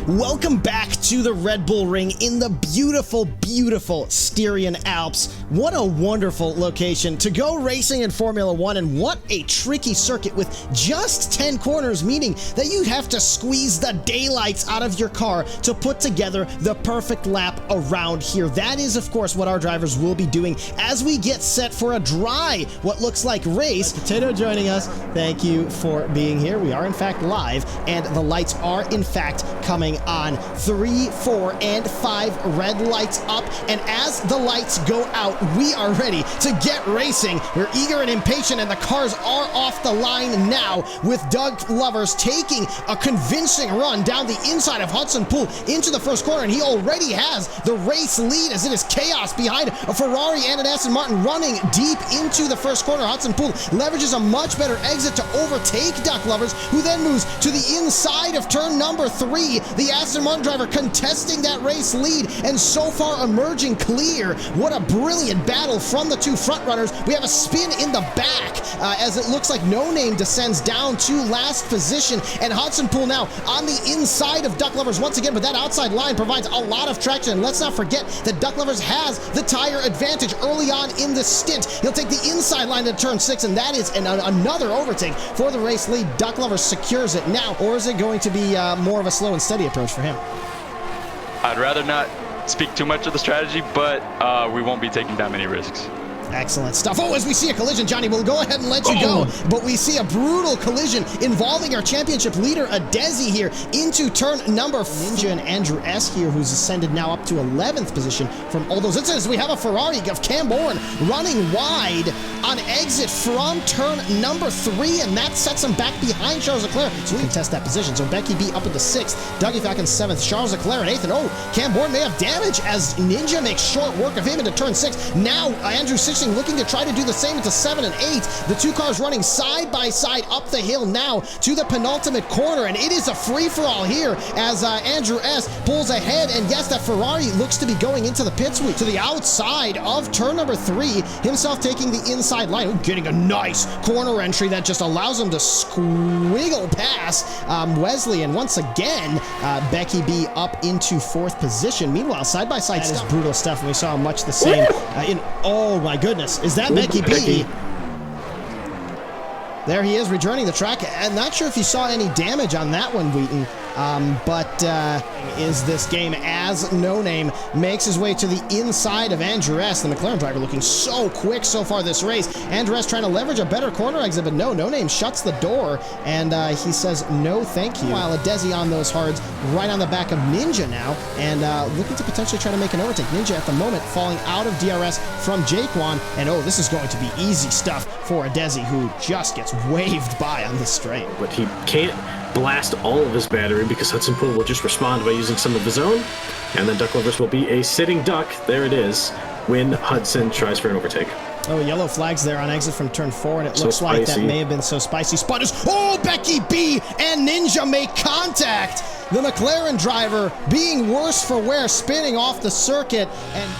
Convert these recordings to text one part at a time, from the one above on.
Welcome back to the Red Bull Ring in the beautiful, beautiful Styrian Alps. What a wonderful location to go racing in Formula One, and what a tricky circuit with just 10 corners, meaning that you have to squeeze the daylights out of your car to put together the perfect lap around here. That is, of course, what our drivers will be doing as we get set for a dry, what looks like race. Potato joining us. Thank you for being here. We are, in fact, live, and the lights are, in fact, coming on. 3, 4, and 5 red lights up, and as the lights go out, we are ready to get racing. We're eager and impatient, and the cars are off the line now, with Doug Lovers taking a convincing run down the inside of Hudson Poole into the first corner, and he already has the race lead as it is chaos behind a Ferrari and an Aston Martin running deep into the first corner. Hudson Poole leverages a much better exit to overtake Doug Lovers, who then moves to the inside of turn number 3. The Aston Martin driver contesting that race lead, and so far emerging clear. What a brilliant battle from the two front runners. We have a spin in the back as it looks like No Name descends down to last position, and Hudson Poole now on the inside of Doug Lovers once again, but that outside line provides a lot of traction. Let's not forget that Doug Lovers has the tire advantage early on in this stint. He'll take the inside line to turn 6, and that is another overtake for the race lead. Doug Lovers secures it now, or is it going to be more of a slow and steady approach for him? I'd rather not speak too much of the strategy, but we won't be taking that many risks. Excellent stuff. Oh, as we see a collision, Johnny, we'll go ahead and let you go, but we see a brutal collision involving our championship leader, Adezi, here into turn number 4. Ninja and Andrew S. here, who's ascended now up to 11th position from all those incidents. We have a Ferrari of Cam Bourne running wide on exit from turn number 3, and that sets him back behind Charles Leclerc, so we contest that position. So Becky B up into 6th, Dougie Falcon 7th, Charles Leclerc in 8th, and oh, Cam Bourne may have damage as Ninja makes short work of him into turn 6. Now Andrew Sixing looking to try to do the same into 7 and 8. The two cars running side by side up the hill now to the penultimate corner, and it is a free-for-all here as Andrew S. pulls ahead, and yes, that Ferrari looks to be going into the pit sweep to the outside of turn number 3, himself taking the inside line. Ooh, getting a nice corner entry that just allows him to squiggle past Wesley, and once again, Becky B up into 4th position. Meanwhile, side-by-side stuff. That is brutal stuff, and we saw much the same oh my goodness. Is that Becky B? There he is rejoining the track. I'm not sure if you saw any damage on that one, Wheaton. But is this game as No Name makes his way to the inside of Andrew S., the McLaren driver, looking so quick so far this race. Andrew S. trying to leverage a better corner exit, but No Name shuts the door, and he says no thank you. While Adezi on those hards right on the back of Ninja now, and looking to potentially try to make an overtake. Ninja at the moment falling out of DRS from Jaquan, and oh, this is going to be easy stuff for Adezi, who just gets waved by on this straight. But he can't blast all of his battery because Hudson Poole will just respond by using some of his own, and then Doug Lovers will be a sitting duck. There it is, when Hudson tries for an overtake. Oh, yellow flags there on exit from turn 4, and it looks like that may have been so spicy. Spotters. Oh, Becky B and Ninja make contact. The McLaren driver being worse for wear, spinning off the circuit, and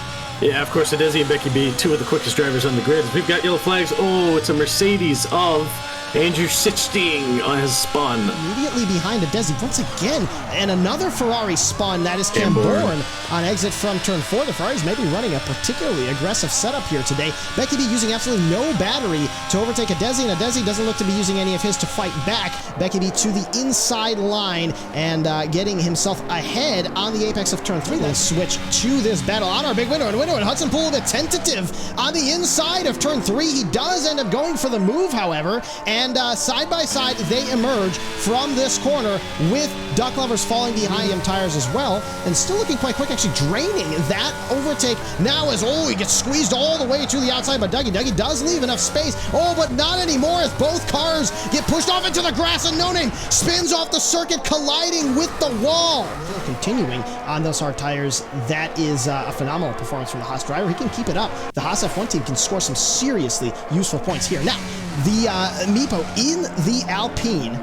yeah, of course, Adezi and Becky B, two of the quickest drivers on the grid. We've got yellow flags. Oh, it's a Mercedes of Andrew Sitchting has spun. Immediately behind Adezi once again, and another Ferrari spun. That is Cam Bourne on exit from turn 4. The Ferraris may be running a particularly aggressive setup here today. Becky B using absolutely no battery to overtake Adezi, and Adezi doesn't look to be using any of his to fight back. Becky B to the inside line and getting himself ahead on the apex of turn 3. Let's switch to this battle on our big window, and Hudson Poole a bit tentative on the inside of turn 3. He does end up going for the move, however, and side by side they emerge from this corner with Doug Lovers falling behind him, tires as well, and still looking quite quick, actually draining that overtake now as, oh, he gets squeezed all the way to the outside by Dougie does leave enough space, oh, but not anymore as both cars get pushed off into the grass, and No Name spins off the circuit, colliding with the wall. Continuing on those hard tires, that is a phenomenal performance from the Haas driver. He can keep it up. The Haas F1 team can score some seriously useful points here. Now, the Meepo in the Alpine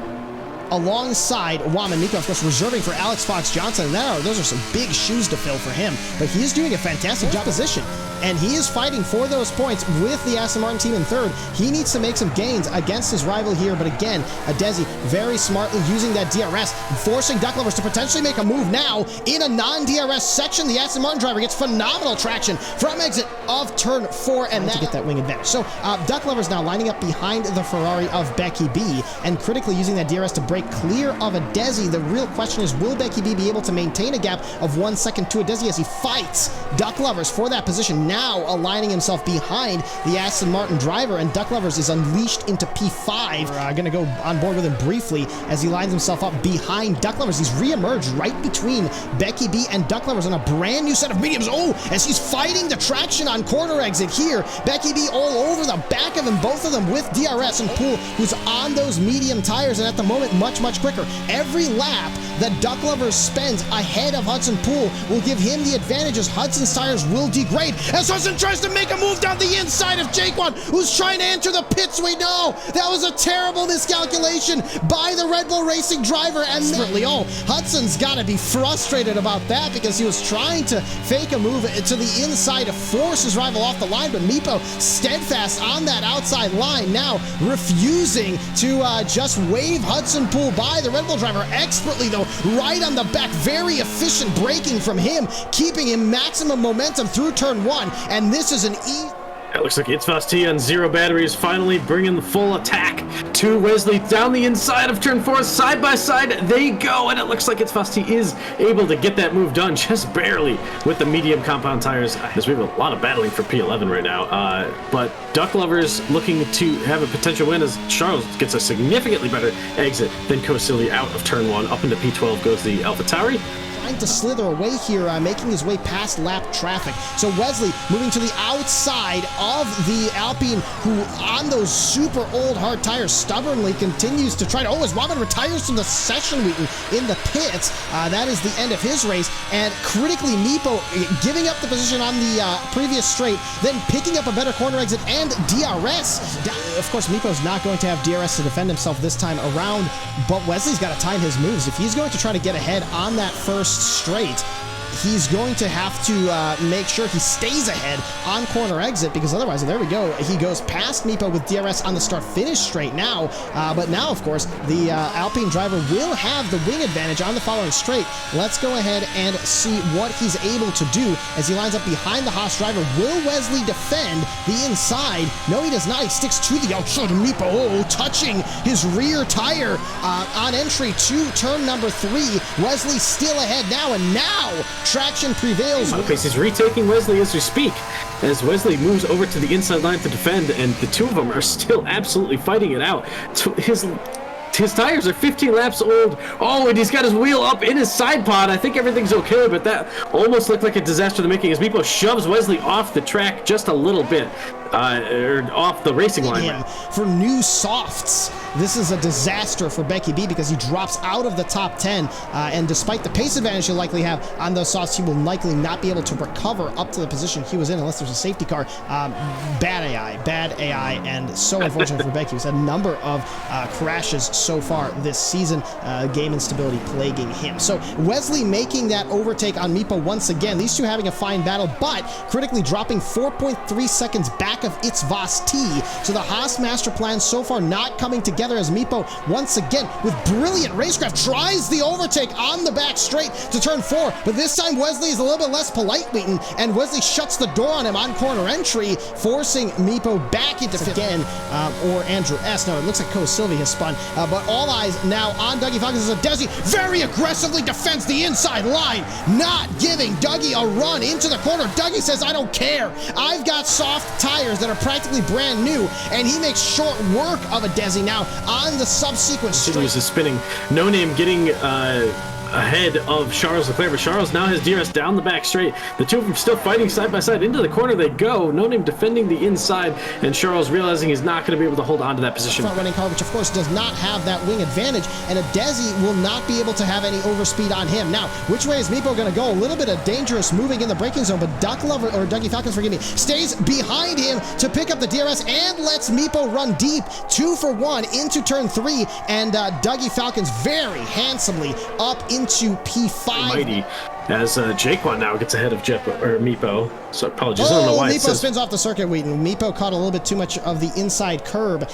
alongside Waman Miko, of course, reserving for Alex Fox Johnson. Now, those are some big shoes to fill for him, but he is doing a fantastic job position. and he is fighting for those points with the Aston Martin team in third. He needs to make some gains against his rival here, but again, Adezi very smartly using that DRS, forcing Duck Lovers to potentially make a move now in a non-DRS section. The Aston Martin driver gets phenomenal traction from exit of turn 4, and to get that wing advantage. So Duck Lovers now lining up behind the Ferrari of Becky B, and critically using that DRS to break clear of Adezi. The real question is, will Becky B be able to maintain a gap of 1 second to Adezi as he fights Duck Lovers for that position, now aligning himself behind the Aston Martin driver, and Duck Lovers is unleashed into P5. Gonna go on board with him briefly as he lines himself up behind Duck Lovers. He's re-emerged right between Becky B and Duck Lovers on a brand new set of mediums. Oh, as he's fighting the traction on corner exit here. Becky B all over the back of him, both of them with DRS, and Poole, who's on those medium tires, and at the moment much quicker. Every lap that Duck Lovers spends ahead of Hudson Poole will give him the advantage, as Hudson's tires will degrade as Hudson tries to make a move down the inside of Jaquan, who's trying to enter the pits. We know that was a terrible miscalculation by the Red Bull Racing driver, and Hudson's got to be frustrated about that, because he was trying to fake a move to the inside to force his rival off the line, but Meepo steadfast on that outside line, now refusing to just wave Hudson Poole by. The Red Bull driver expertly, though, right on the back, very efficient braking from him, keeping him maximum momentum through turn 1, and this is an easy... It looks like It's T on 0 batteries, finally bringing the full attack to Wesley down the inside of turn 4. Side by side they go, and it looks like It's T is able to get that move done just barely with the medium compound tires, as we have a lot of battling for P11 right now. But Duck Lovers looking to have a potential win, as Charles gets a significantly better exit than Kos Sylvie out of turn 1. Up into P12 goes the AlphaTauri. Trying to slither away here, making his way past lap traffic. So Wesley moving to the outside of the Alpine, who on those super old hard tires stubbornly continues to try to... Oh, as Robin retires from the session Wheaton in the pits, that is the end of his race, and critically Meepo giving up the position on the previous straight, then picking up a better corner exit and DRS. Of course, Meepo's not going to have DRS to defend himself this time around, but Wesley's got to time his moves. If he's going to try to get ahead on that first straight, he's going to have to make sure he stays ahead on corner exit, because otherwise, there we go, he goes past Meepo with DRS on the start-finish straight now, but now, of course, the Alpine driver will have the wing advantage on the following straight. Let's go ahead and see what he's able to do as he lines up behind the Haas driver. Will Wesley defend the inside? No, he does not. He sticks to the outside of Meepo, touching his rear tire on entry to turn number 3. Wesley still ahead now, and now traction prevails. He's retaking Wesley as we speak, as Wesley moves over to the inside line to defend, and the two of them are still absolutely fighting it out. His tires are 15 laps old. Oh, and he's got his wheel up in his side pod. I think everything's okay, but that almost looked like a disaster to making, as Meepo shoves Wesley off the track just a little bit, or off the racing line. For new softs, this is a disaster for Becky B, because he drops out of the top 10, and despite the pace advantage he'll likely have on those softs, he will likely not be able to recover up to the position he was in unless there's a safety car. Bad AI, and so unfortunate for Becky, who's had a number of crashes so far this season, game instability plaguing him. So Wesley making that overtake on Meepo once again. These two having a fine battle, but critically dropping 4.3 seconds back of It's T. So the Haas master plan so far not coming together, as Meepo once again with brilliant racecraft tries the overtake on the back straight to turn 4, but this time Wesley is a little bit less polite, Wheaton, and Wesley shuts the door on him on corner entry, forcing Meepo back into fifth again, or Andrew S. No, it looks like Kos Sylvie has spun, but all eyes now on Dougie Falcons as Adezi very aggressively defends the inside line, not giving Dougie a run into the corner. Dougie says, I don't care. I've got soft tires that are practically brand new, and he makes short work of Adezi now on the subsequent straight. Continues his spinning. No Name getting ahead of Charles Leclerc, but Charles now has DRS down the back straight. The two of them still fighting side by side. Into the corner they go. No Name defending the inside, and Charles realizing he's not going to be able to hold on to that position. Front running car, which of course does not have that wing advantage, and Adezi will not be able to have any overspeed on him. Now, which way is Meepo going to go? A little bit of dangerous moving in the braking zone, but Dougie Falcons, forgive me, stays behind him to pick up the DRS and lets Meepo run deep, 2 for 1 into turn 3, and Dougie Falcons very handsomely up into P5. Mighty. as Jaquan now gets ahead of Meepo. So apologies, I don't know why it Meepo says... spins off the circuit, Wheaton. Meepo caught a little bit too much of the inside curb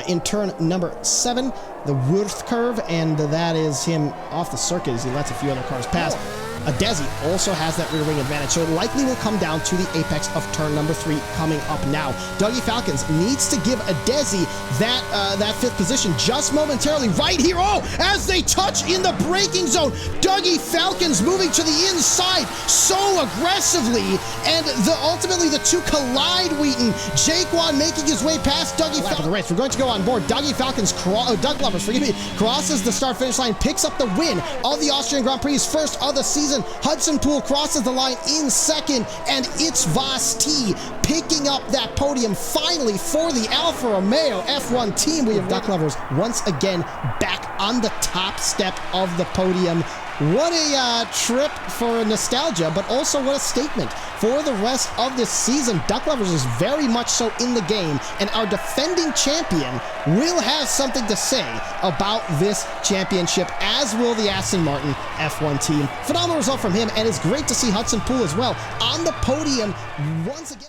in turn number 7, the Wurth curve, and that is him off the circuit as he lets a few other cars pass. Adezi also has that rear wing advantage, so it likely will come down to the apex of turn number 3 coming up now. Dougie Falcons needs to give Adezi that 5th position just momentarily right here. Oh, as they touch in the braking zone, Dougie Falcons moving to the inside so aggressively, and ultimately the two collide, Wheaton. Jaquan making his way past Dougie Falcons. The race, we're going to go on board. Dougie Falcons, Doug Lovers, forgive me, crosses the start-finish line, picks up the win of the Austrian Grand Prix, his first of the season. Hudson Poole crosses the line in 2nd, and it's Vos T picking up that podium finally for the Alfa Romeo F1 team. We have Duck Lovers once again back on the top step of the podium. What a trip for nostalgia, but also what a statement for the rest of this season. Duck Lovers is very much so in the game, and our defending champion will have something to say about this championship, as will the Aston Martin F1 team. Phenomenal result from him, and it's great to see Hudson Poole as well on the podium once again.